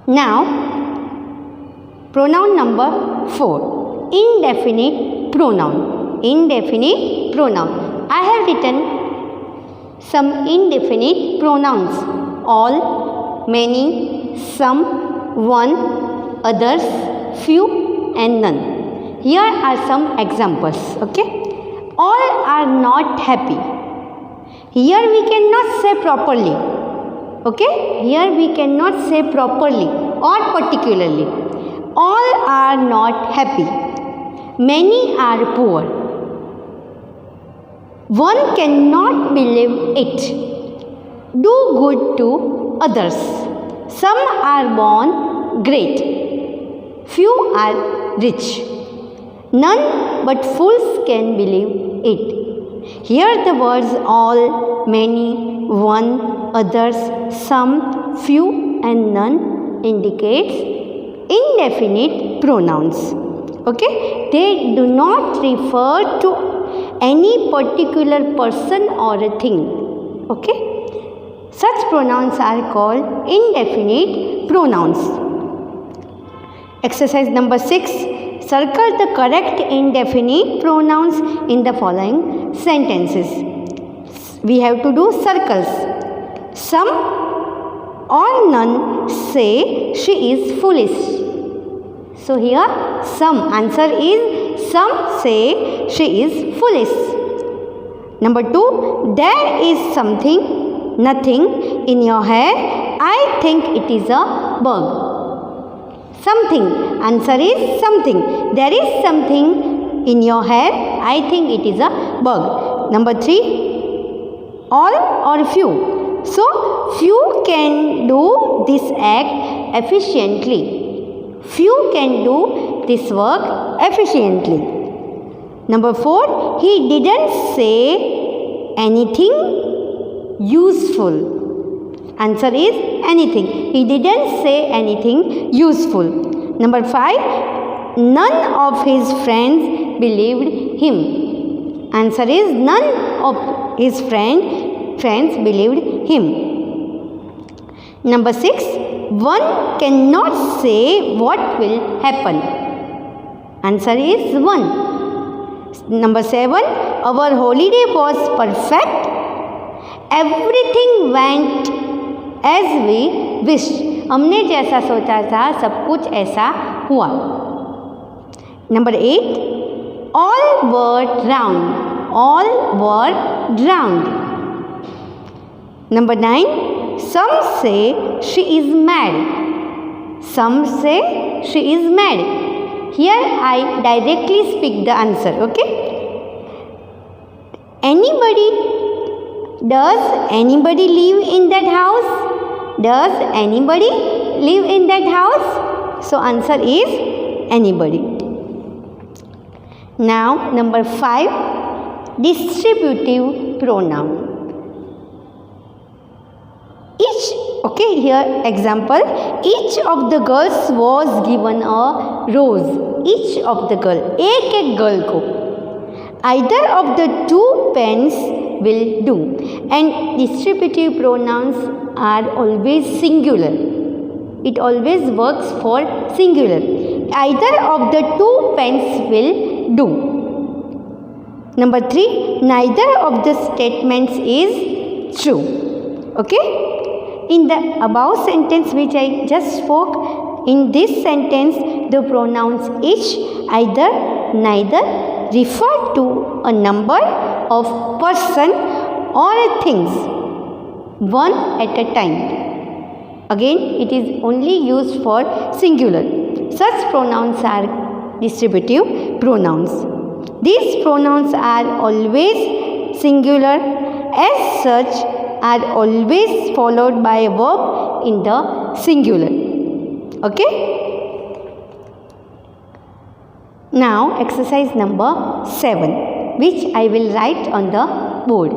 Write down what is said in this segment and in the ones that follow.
Now, pronoun number 4, indefinite pronoun. Indefinite pronoun. I have written some indefinite pronouns: all, many, some, one, others, few, and none. Here are some examples. Okay, all are not happy. Here we cannot say properly. Okay, here we cannot say properly or particularly. All are not happy. Many are poor. One cannot believe it. Do good to others. Some are born great. Few are rich. None but fools can believe it. Here the words all, many, one, others, some, few and none indicates indefinite pronouns. Okay, they do not refer to any particular person or a thing. Okay, such pronouns are called indefinite pronouns. Exercise number 6. Circle the correct indefinite pronouns in the following sentences. We have to do circles. Some or none say she is foolish. So here some, answer is some say she is foolish. Number 2, there is something, nothing in your hair. I think it is a bug. Something, answer is something. There is something in your hair. I think it is a bug. Number 3, all or few. So, few can do this act efficiently. Few can do this work efficiently. Number 4, he didn't say anything useful. Answer is anything. He didn't say anything useful. Number 5, none of his friends believed him. Answer is none of his friends believed him. Number 6, one cannot say what will happen. Answer is 1. Number 7, our holiday was perfect. Everything went as we wished. हमने जैसा सोचा था सब कुछ ऐसा हुआ. Number 8, all were drowned. All were drowned. Number 9, some say she is mad. Some say she is mad. Here I directly speak the answer. Okay. Does anybody live in that house? Does anybody live in that house? So answer is anybody. Now number 5, distributive pronoun. Here example, each of the girls was given a rose. Each of the girl, एक girl को. Either of the two pens will do. And distributive pronouns are always singular. It always works for singular. Either of the two pens will do. Number 3, neither of the statements is true. Okay. In the above sentence which I just spoke, in this sentence the pronouns each, either, neither refer to a number of person or things, one at a time. Again, it is only used for singular. Such pronouns are distributive pronouns. These pronouns are always singular. As such, are always followed by a verb in the singular. Okay. Now exercise number 7, which I will write on the board.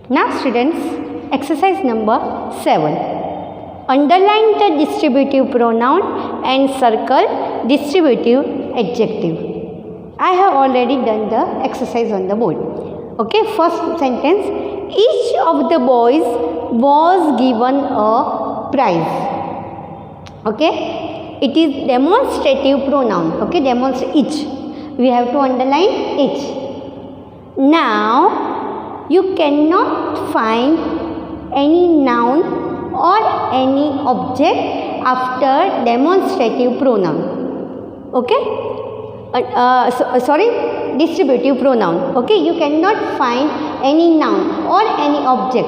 Now students, exercise number 7. Underline the distributive pronoun and circle distributive adjective. I have already done the exercise on the board. Okay, first sentence, each of the boys was given a prize. Okay, it is demonstrative pronoun. Okay, demonstrate each, we have to underline each. Now you cannot find any noun or any object after demonstrative pronoun. Okay, sorry, distributive pronoun. Okay, you cannot find any noun or any object.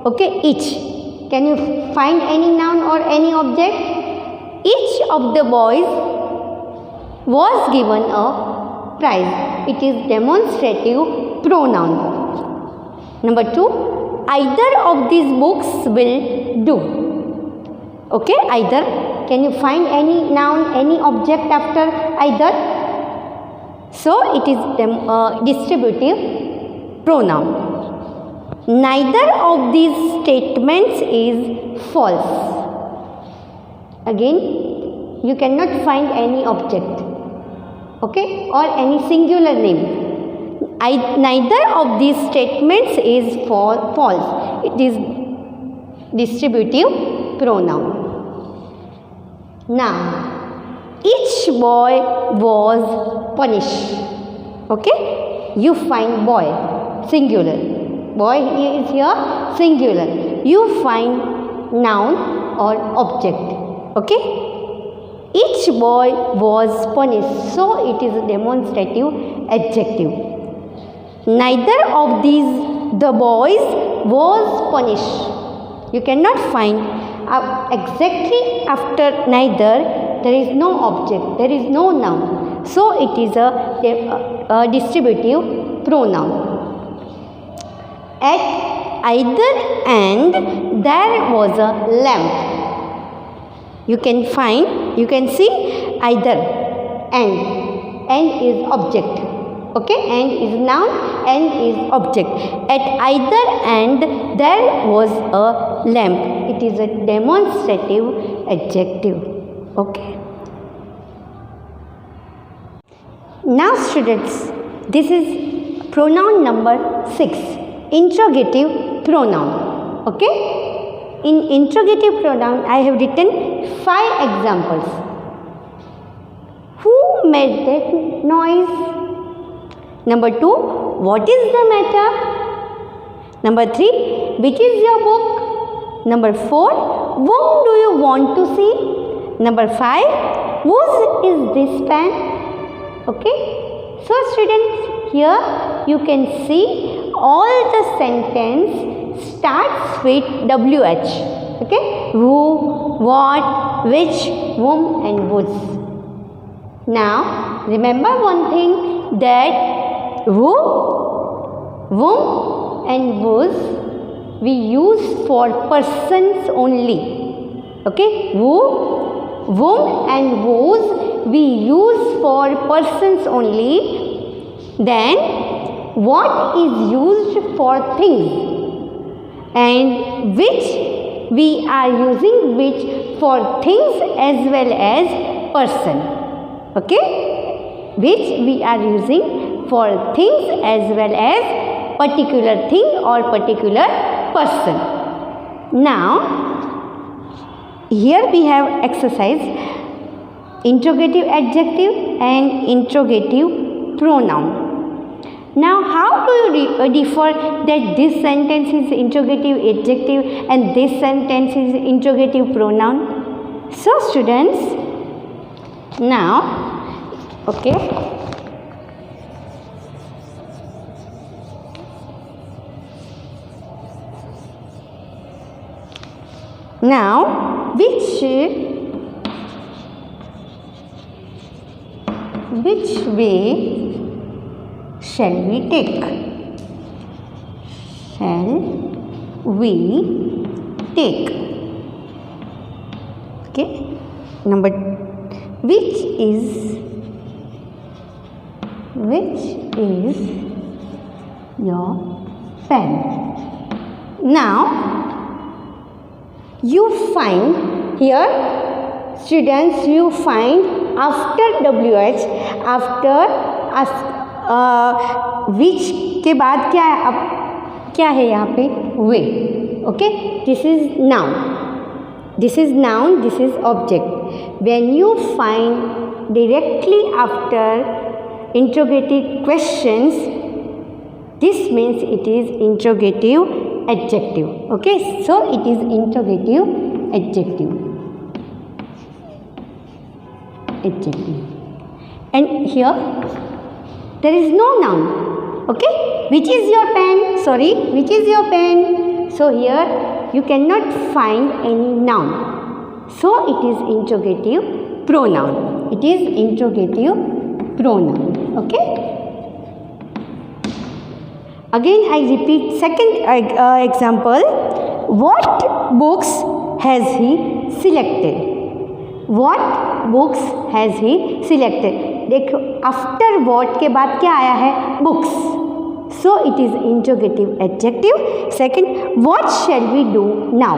Okay, each, can you find any noun or any object? Each of the boys was given a prize. It is demonstrative pronoun. Number 2, either of these books will do. Okay, either, can you find any noun, any object after either? So it is distributive pronoun. Neither of these statements is false. Again, you cannot find any object, okay, or any singular name. Neither of these statements is false. It is distributive pronoun. Now, each boy was punished. Okay, you find boy, singular. Boy is here singular. You find noun or object. Okay, each boy was punished, so it is a demonstrative adjective. Neither of these the boys was punished. You cannot find exactly after neither, there is no object, there is no noun, so it is a distributive pronoun. At either end there was a lamp. You can find, you can see either end. End is object. Okay, end is noun, end is object. At either end there was a lamp. It is a demonstrative adjective. Okay. Now students, this is pronoun number 6, interrogative pronoun. Okay, in interrogative pronoun I have written 5 examples. Who made that noise? Number 2, what is the matter? Number 3, which is your book? Number 4, whom do you want to see? Number 5, whose is this pen? Okay, so students, here you can see all the sentence starts with WH. Okay, who, what, which, whom and whose. Now remember one thing, that who, whom and whose we use for persons only. Okay, who, whom and whose we use for persons only. Then what is used for things, and which we are using which for things as well as person. Okay, which we are using for things as well as particular thing or particular person. Now here we have exercise interrogative adjective and interrogative pronoun. Now how do you differ that this sentence is interrogative adjective and this sentence is interrogative pronoun? So students, now okay, now which way shall we take? Shall we take? Okay, number, which is your pen? Now you find here students, you find after WH, after which के बाद क्या है, अब क्या है यहाँ पे? Way. Okay, this is noun, this is noun, this is object. When you find directly after interrogative questions, this means it is interrogative adjective. Okay, so it is interrogative adjective. And here there is no noun. Okay, which is your pen? Sorry, which is your pen? So here you cannot find any noun, so it is interrogative pronoun. It is interrogative pronoun. Okay, again I repeat second example. What books has he selected? What books has he selected? देखो, after what के बाद क्या आया है? Books. So it is interrogative adjective. Second, what shall we do now?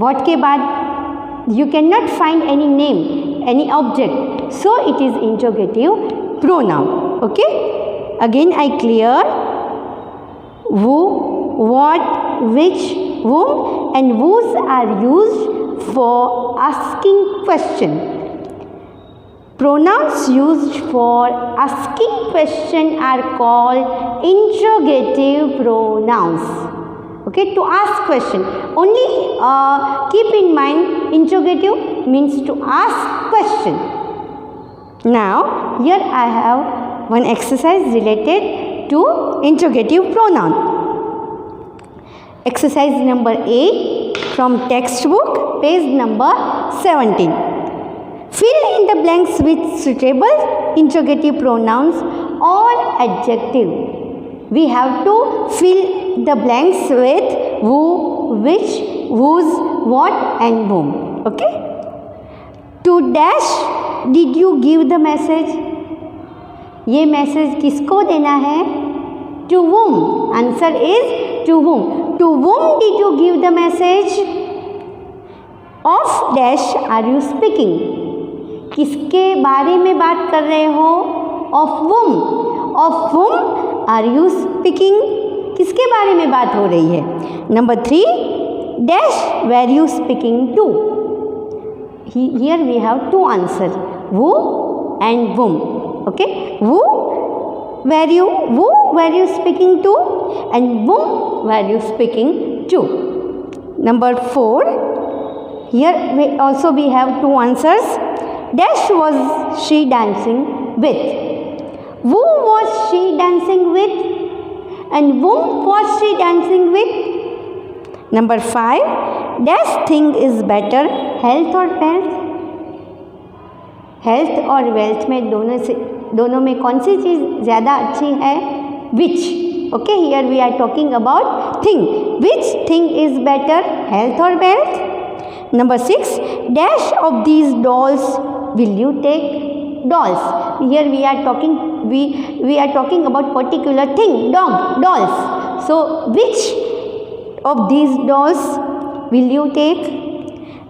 What के बाद you cannot find any name, any object. So it is interrogative pronoun. Okay. Again I clear. Who, what, which, whom and whose are used for asking question. Pronouns used for asking question are called interrogative pronouns. Okay, to ask question. Only keep in mind, interrogative means to ask question. Now here I have one exercise related to interrogative pronoun. Exercise number 8 from textbook, page number 17. Fill in the blanks with suitable interrogative pronouns or adjective. We have to fill the blanks with who, which, whose, what and whom. Okay? To dash did you give the message? ये message किसको देना है? To whom? Answer is to whom. To whom did you give the message? Of dash are you speaking? किसके बारे में बात कर रहे हो? Of whom? Of whom are you speaking? किसके बारे में बात हो रही है? Number 3, dash were you speaking to? Here we have two answers, who and whom. Okay, who were you speaking to and whom were you speaking to. Number 4, here we have two answers. Dash was she dancing with? Who was she dancing with and whom was she dancing with? Number 5, dash thing is better, health or wealth? Health और wealth में दोनों में कौन सी चीज़ ज़्यादा अच्छी है? Which. Okay, here we are talking about thing. Which thing is better, health और wealth? Number 6, dash of these dolls will you take? Dolls, here we are talking about particular thing, dog, dolls. So which of these dolls will you take?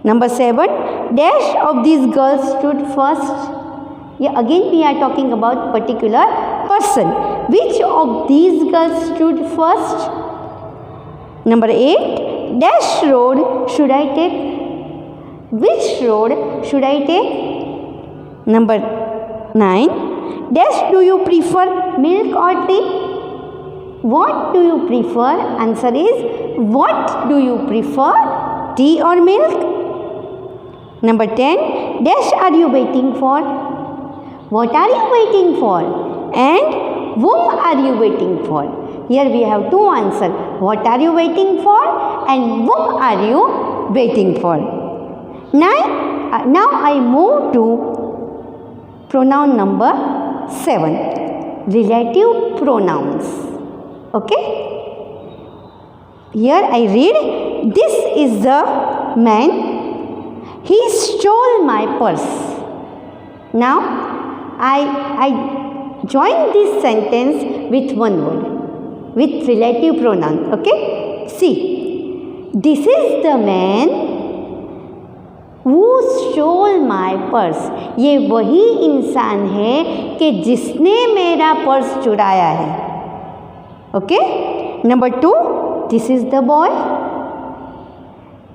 Number 7, dash of these girls stood first. Yeah, again we are talking about particular person. Which of these girls stood first? Number 8, dash road should I take? Which road should I take? Number 9, dash do you prefer, milk or tea? What do you prefer? Answer is what do you prefer, tea or milk? Number 10, dash are you waiting for? What are you waiting for? And whom are you waiting for? Here we have two answers. What are you waiting for and whom are you waiting for? Now I move to pronoun number 7, relative pronouns. Okay? Here I read, this is the man. He stole my purse. Now I join this sentence with one word, with relative pronoun. Okay, see, this is the man who stole my purse. ये वही इंसान है कि जिसने मेरा purse चुराया है. Okay, Number 2, this is the boy.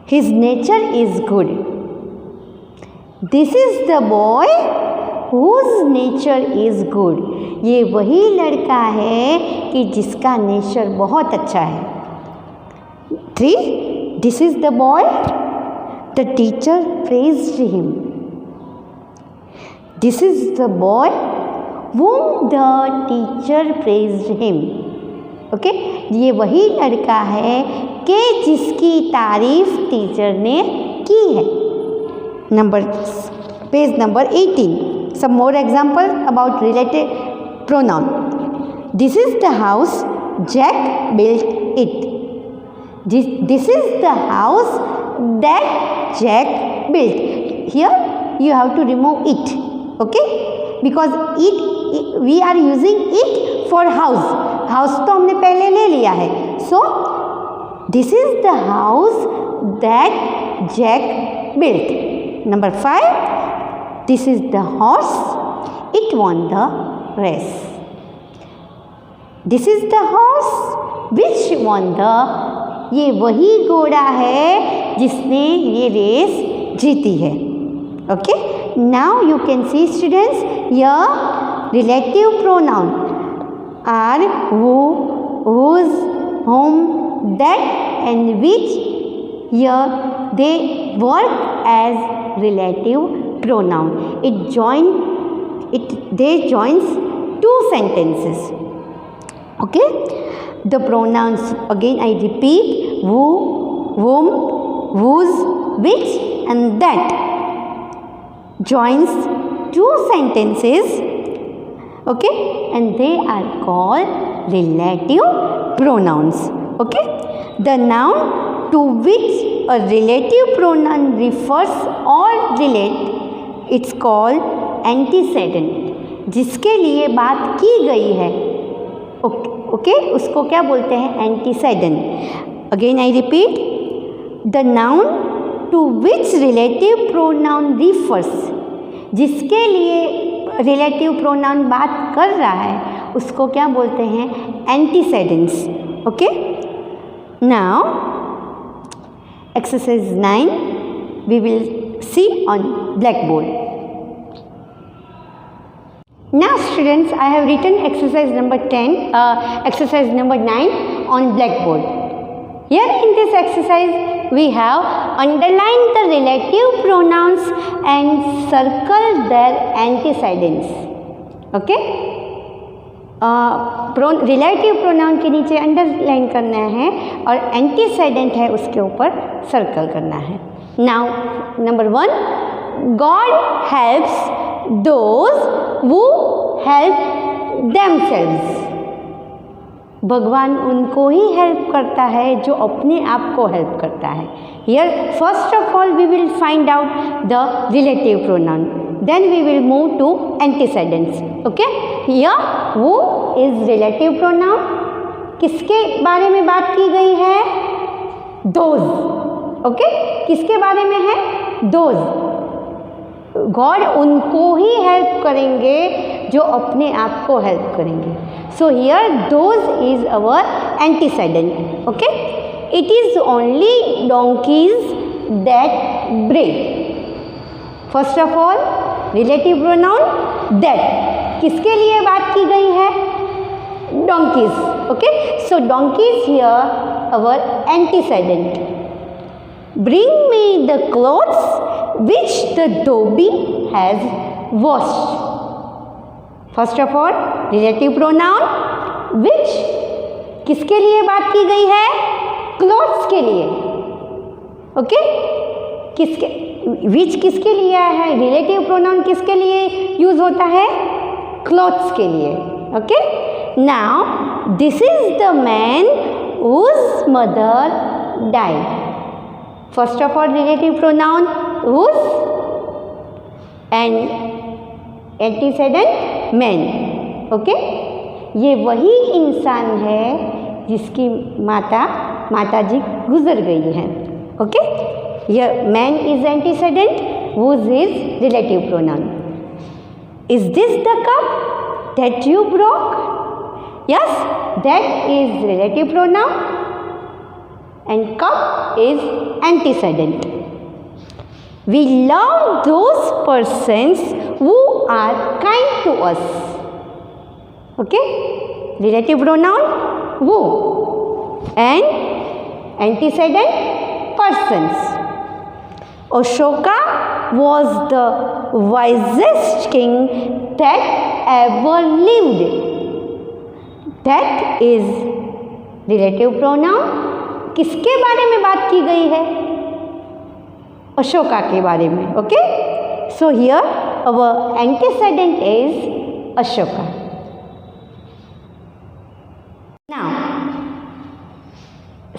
His nature is good. This is the boy whose nature is good. ये वही लड़का है कि जिसका नेचर बहुत अच्छा है. 3, this is the boy. The teacher praised him. This is the boy whom the teacher praised him. Okay, ये वही लड़का है कि जिसकी तारीफ टीचर ने की है. Page number 18. Some more example about related pronoun. This is the house. Jack built it. This is the house that Jack built. Here you have to remove it. Okay, because it we are using it for house. House तो हमने पहले ले लिया है. So this is the house that Jack built. Number 5, this is the horse. It won the race. This is the horse which won the. ये वही घोड़ा है जिसने ये रेस जीती है. Okay. Now you can see, students, here relative pronoun are who, whose, whom, that and which. Here they work as relative pronoun. They joins two sentences. Okay. The pronouns, again I repeat, who, whom, whose, which and that joins two sentences. Okay, and they are called relative pronouns. Okay, the noun to which a relative pronoun refers or relate, it's called antecedent. जिसके लिए बात की गई है, okay, उसको क्या बोलते हैं? Antecedent. Again I repeat, the noun to which relative pronoun refers, जिसके लिए रिलेटिव प्रोनाउन बात कर रहा है उसको क्या बोलते हैं? Antecedents. Okay, now exercise 9 we will see on black board. Now students, I have written exercise number 9 on blackboard. Here in this exercise, we have underlined the relative pronouns and circled their antecedents. Okay? Relative pronoun के नीचे underline करना है और एंटीसेडेंट है उसके ऊपर circle करना है. Now number 1, God helps those who help themselves. भगवान उनको ही हेल्प करता है जो अपने आप को हेल्प करता है. Here first of all we will find out the relative pronoun, then we will move to antecedents. Okay, here who is relative pronoun. किसके बारे में बात की गई है? those. Okay, किसके बारे में है? those. गॉड उनको ही हेल्प करेंगे जो अपने आप को हेल्प करेंगे. So here those is our antecedent. Okay, it is only donkeys that break. First of all relative pronoun that, किसके लिए बात की गई है? Donkeys. Okay, so donkeys here our antecedent. Bring me the clothes which the dhobi has washed. First of all, relative pronoun which, किसके लिए बात की गई है? clothes के लिए. ओके, किसके, which किसके लिए है? relative pronoun किसके लिए यूज होता है? clothes के लिए. Okay, now this is the man whose mother died. First of all, relative pronoun whose and antecedent man. Okay, ये वही इंसान है जिसकी माता जी गुजर गई हैं. ओके, ये man is antecedent, whose is relative pronoun. Is this the cup that you broke? Yes, that is relative pronoun and cup is antecedent. We love those persons who are kind to us. Okay, relative pronoun who and antecedent persons. Ashoka was the wisest king that ever lived. That is relative pronoun. किसके बारे में बात की गई है? अशोका के बारे में. Okay, so here our antecedent is Ashoka. Now,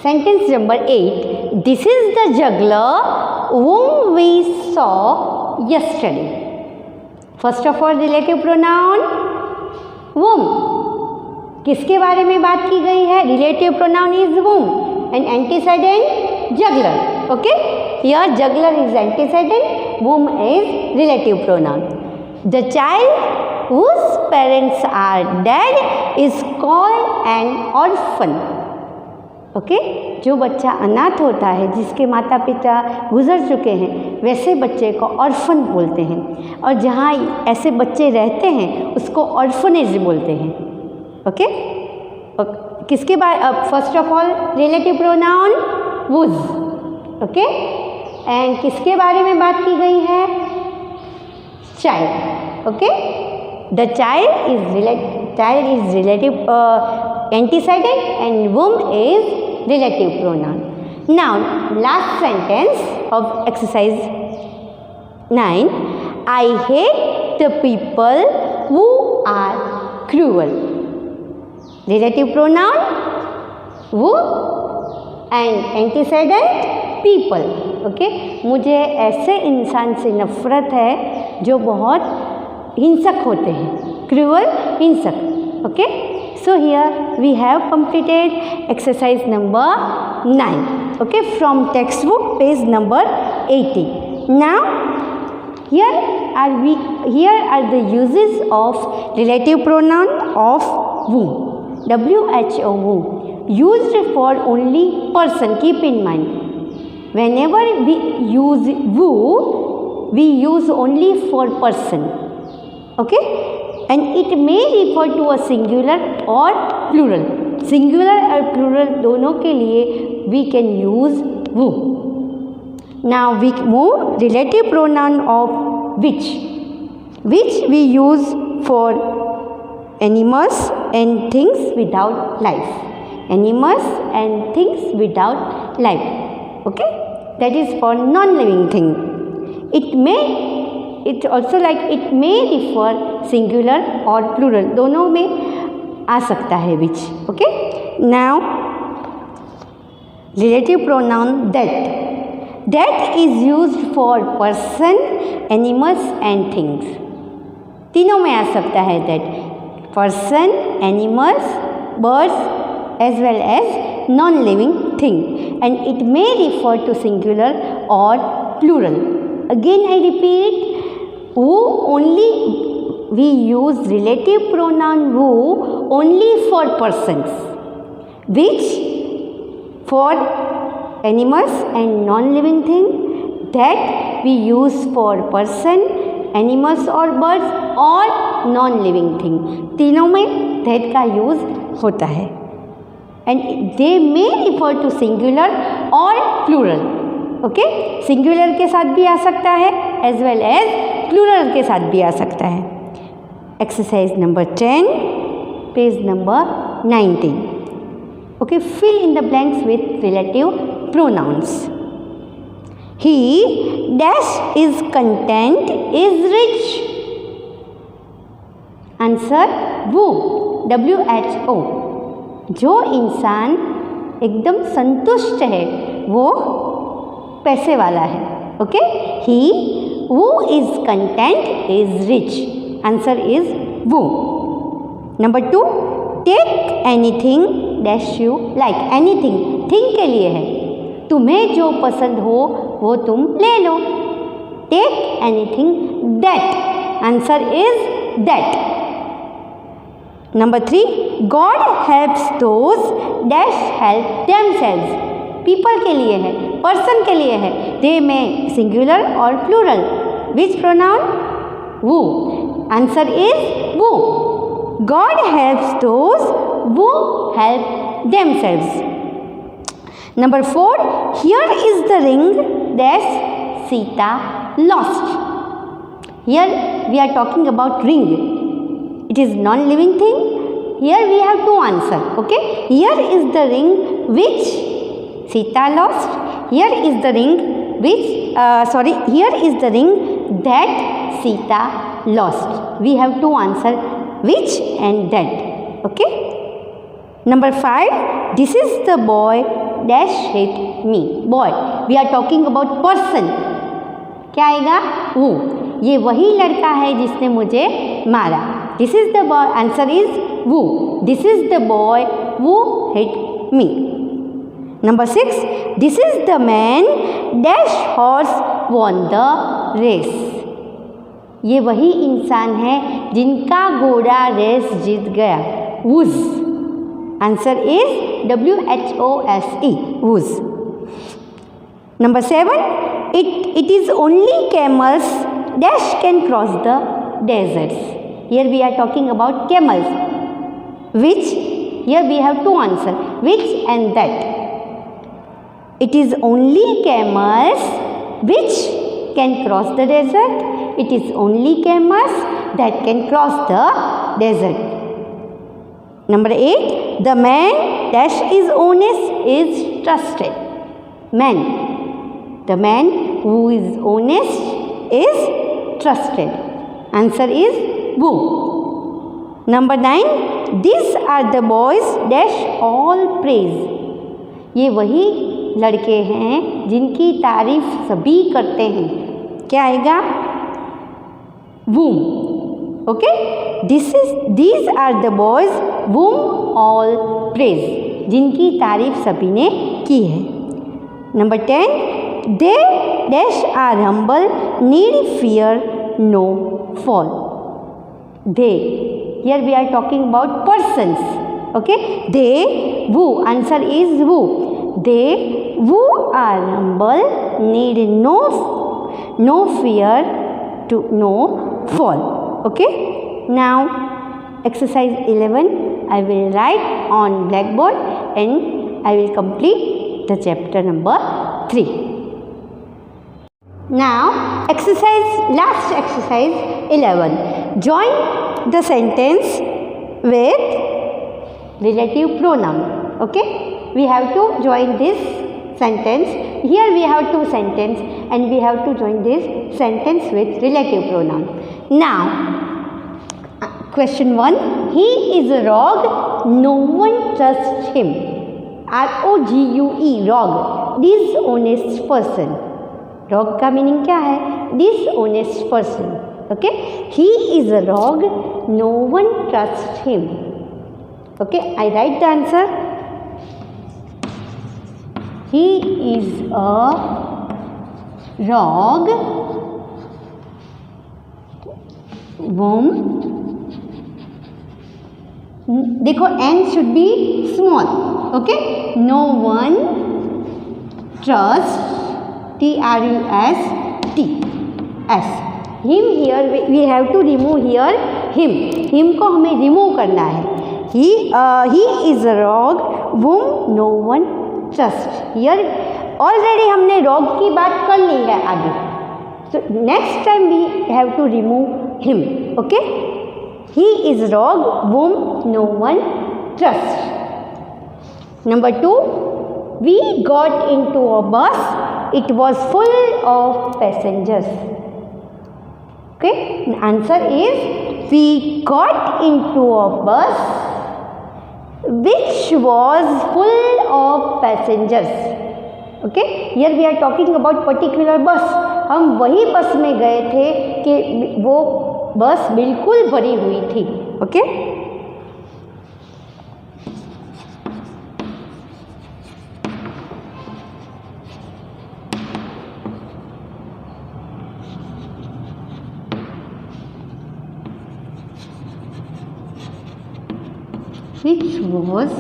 sentence number 8. This is the juggler whom we saw yesterday. First of all, relative pronoun whom. किसके बारे में बात की गई है? Relative pronoun is whom and antecedent juggler. Okay, here juggler is antecedent, whom is relative pronoun. The child whose parents are dead is called an orphan. Okay, जो बच्चा अनाथ होता है, जिसके माता पिता गुजर चुके हैं, वैसे बच्चे को ऑर्फन बोलते हैं. और जहाँ ऐसे बच्चे रहते हैं उसको ऑर्फनेज बोलते हैं. ओके, किसके बारे? First of all relative pronoun was. Okay, and किसके बारे में बात की गई है? Child. Okay, the child is relative antecedent and whom is relative pronoun. Now, last sentence of exercise 9. I hate the people who are cruel. Relative pronoun who and antecedent people. Okay, मुझे ऐसे इंसान से नफरत है जो बहुत हिंसक होते हैं. Cruel, हिंसक. Okay, so here we have completed exercise number 9. Okay, from textbook page number 80. Now here are the uses of relative pronoun of whom. WHO, whom, used for only person. Keep in mind, whenever we use who, we use only for person. Okay, and it may refer to a singular or plural. Singular और plural दोनों के लिए we can use who. Now we move relative pronoun of which we use for animals and things without life. Animals and things without life. Okay, that is for non-living thing. It may refer singular or plural, दोनों में आ सकता है which. Okay, now relative pronoun that is used for person, animals and things. तीनों में आ सकता है that. Person, animals, birds as well as non-living thing, and it may refer to singular or plural. Again I repeat, who only we use relative pronoun who only for persons, which for animals and non-living thing, that we use for person, animals or birds और non-living thing. तीनों में that का use होता है. and they may refer to singular or plural. Okay, singular के साथ भी आ सकता है as well as plural के साथ भी आ सकता है. Exercise number 10, page number 19. Okay, fill in the blanks with relative pronouns. He dash is content is rich. Answer who. WHO. जो इंसान एकदम संतुष्ट है वो पैसे वाला है. Okay, he who is content is rich. Answer is who. Number 2, take anything dash you like. Anything thing के लिए है. तुम्हें जो पसंद हो वो तुम ले लो. Take anything that. Answer is that. Number 3, God helps those dash help themselves. People के लिए है, person के लिए है. They में singular और plural. Which pronoun? Who. Answer is who. God helps those who help themselves. Number 4, here is the ring dash Sita lost. Here we are talking about ring. It is non-living thing. Here we have to answer. Okay. Here is the ring which Sita lost. Here is the ring which here is the ring that Sita lost. We have to answer which and that. Okay. Number 5, this is the boy dash hit me. Boy. We are talking about person. क्या आएगा? Who. ये वही लड़का है जिसने मुझे मारा. This is the boy. Answer is who. This is the boy who hit me. Number 6, this is the man dash horse won the race. ये वही इंसान है जिनका घोड़ा रेस जीत गया. Whose. Answer is WHOSE. Whose. Number 7, it is only camels dash can cross the deserts. Here we are talking about camels. Which? Here we have to answer. Which and that. It is only camels which can cross the desert. It is only camels that can cross the desert. Number 8, the man dash is honest is trusted. Man. The man who is honest is trusted. Answer is who. Number 9, these are the boys dash all praise. ये वही लड़के हैं जिनकी तारीफ सभी करते हैं. क्या आएगा? Whom. Okay. These are the boys whom all praise. जिनकी तारीफ सभी ने की है. Number 10, they dash are humble, need fear no fall. They. Here we are talking about persons. Okay. They, who. Answer is who. They who are humble need no fear to no fall. Okay. Now exercise 11 I will write on blackboard and I will complete the chapter number 3. Now last exercise 11. Join the sentence with relative pronoun. Okay. We have to join this sentence. Here we have two sentences and we have to join this sentence with relative pronoun. Now question 1. He is a rogue. No one trusts him. ROGUE. Rogue. Dishonest person. Rogue का meaning क्या है? Dishonest person. Okay. He is a rogue. No one trusts him. Okay. I write the answer. He is a rogue whom, देखो n should be small. Okay. No one trusts. TRUST. S. Him. Here we have to remove here him. Him को हमें remove करना है. He is a rogue whom no one trusts. Here already हमने rogue की बात कर ली है आगे. So next time we have to remove him. Okay. He is rogue whom no one trusts. Number 2. We got into a bus. It was full of passengers. Okay. The answer is we got into a bus which was full of passengers. Okay. Here we are talking about particular bus. हम वही बस में गए थे कि वो बस बिल्कुल भरी हुई थी. Okay. which was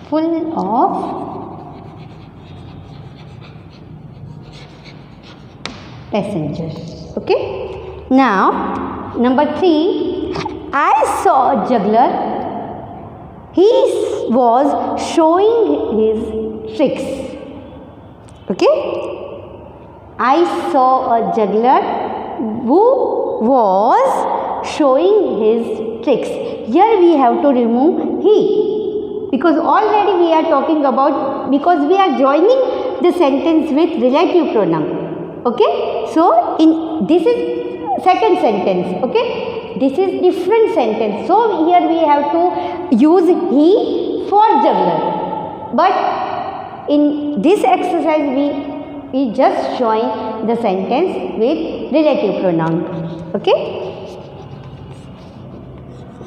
full of passengers. Okay. Now, number 3, I saw a juggler. He was showing his tricks. Okay. I saw a juggler who was showing his tricks. Here we have to remove he, because already we are talking about, because we are joining the sentence with relative pronoun. Okay. So in this is second sentence. Okay. This is different sentence. So here we have to use he for juggler. But in this exercise we just join the sentence with relative pronoun. Okay.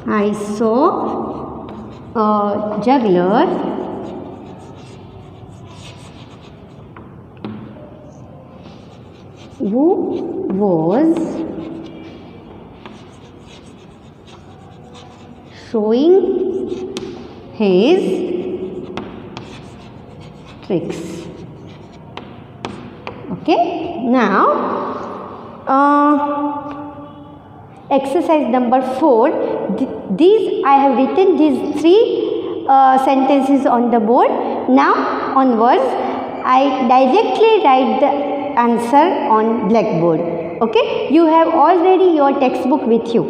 I saw a juggler who was showing his tricks. Okay. Now exercise number 4. These I have written these 3 sentences on the board. Now onwards I directly write the answer on blackboard. Okay. You have already your textbook with you.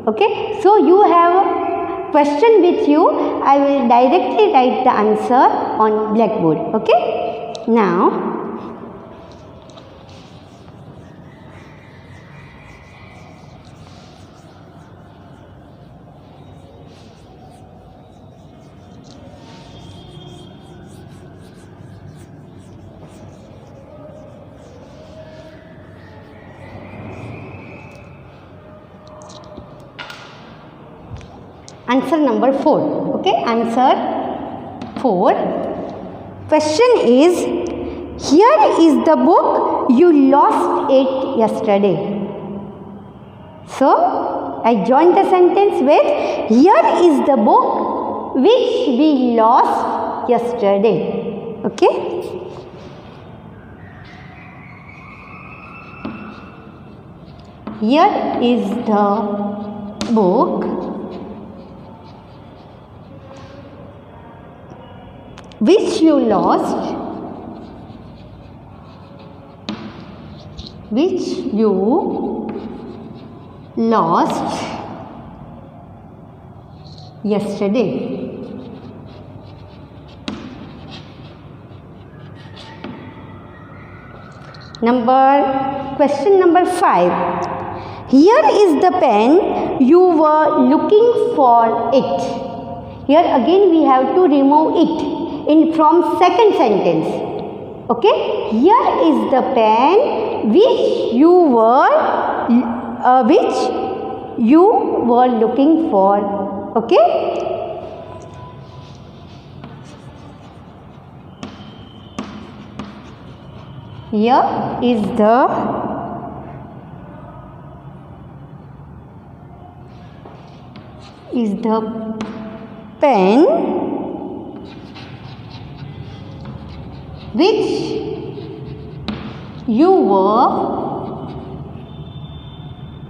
Okay. So you have a question with you. I will directly write the answer on blackboard. Okay. Now answer number 4. Okay. Answer 4. Question is, here is the book, you lost it yesterday. So I join the sentence with, here is the book which we lost yesterday. Okay. Here is the book which you lost, yesterday. Question number 5. Here is the pen, you were looking for it. Here again we have to remove it from second sentence. Okay. Here is the pen which you were looking for. Okay. Here is the pen which you were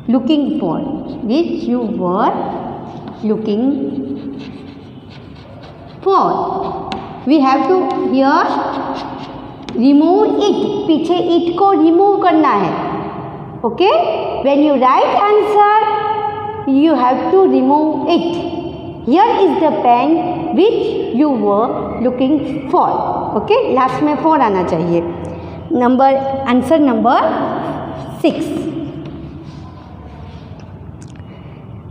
looking for. We have to here remove it. पीछे it को remove करना है. Okay. When you write answer, you have to remove it. Here is the pen which you were looking for. Okay. Last में 4 आना चाहिए. Answer number 6.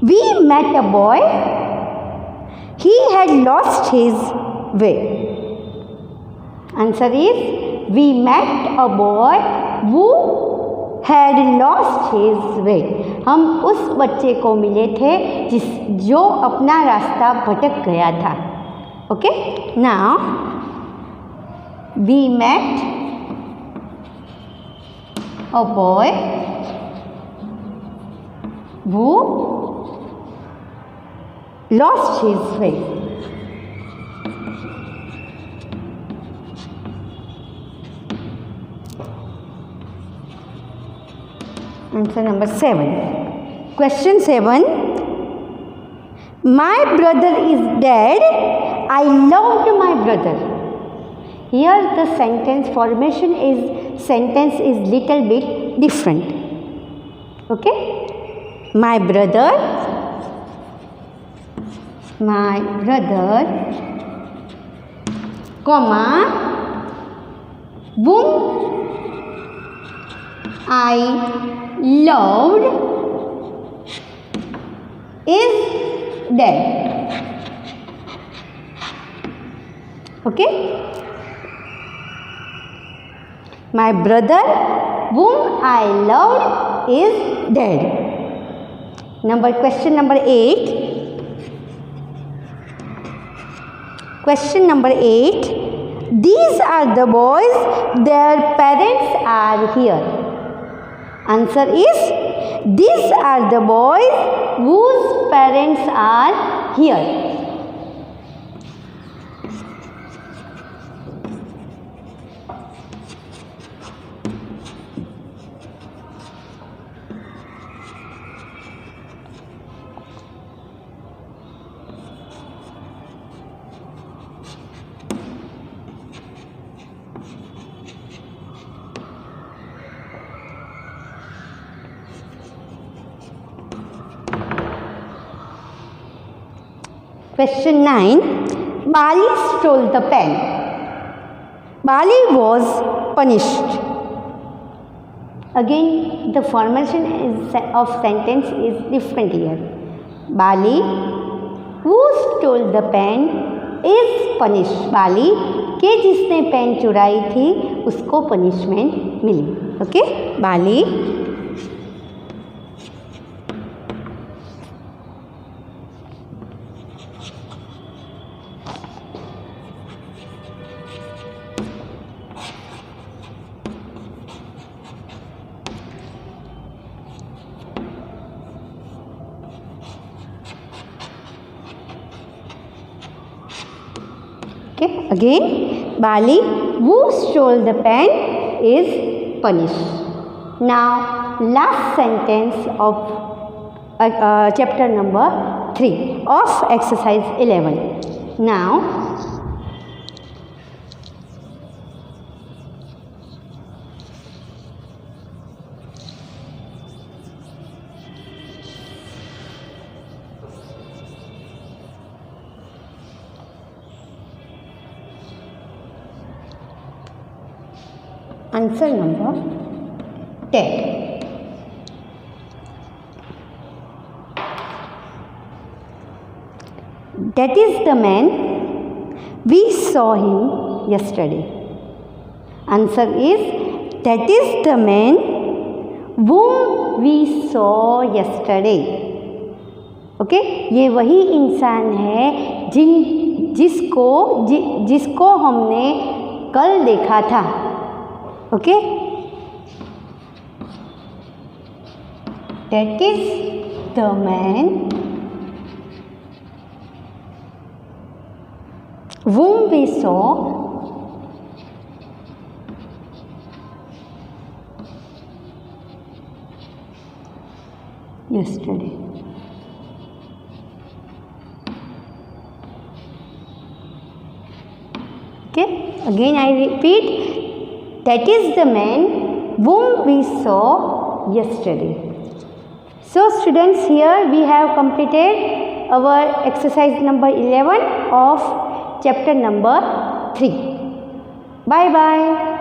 We met a boy. He had lost his way. Answer is, we met a boy who had lost his way. हम उस बच्चे को मिले थे जो अपना रास्ता भटक गया था. Okay. Now we met a boy who lost his way. Answer number 7. Question 7. My brother is dead. I loved my brother. Here the sentence formation is little bit different. Okay? My brother, comma, whom I loved is dead. Okay? My brother whom I loved is dead. Question number 8. Question number 8. These are the boys, their parents are here. Answer is, these are the boys whose parents are here. Question 9. Bali stole the pen. Bali was punished. Again, the formation of sentence is different here. Bali, who stole the pen, is punished. बाली के जिसने pen चुराई थी उसको punishment मिली. Okay, Bali again, Bali, who stole the pen, is punished. Now, last sentence of chapter number 3 of exercise 11. Now, answer number 10. That is the man, we saw him yesterday. Answer is, that is the man whom we saw yesterday. Okay, ये वही इंसान है जिसको हमने कल देखा था. Okay, that is the man whom we saw yesterday. Okay, again I repeat, that is the man whom we saw yesterday. So students, here we have completed our exercise number 11 of chapter number 3. Bye bye.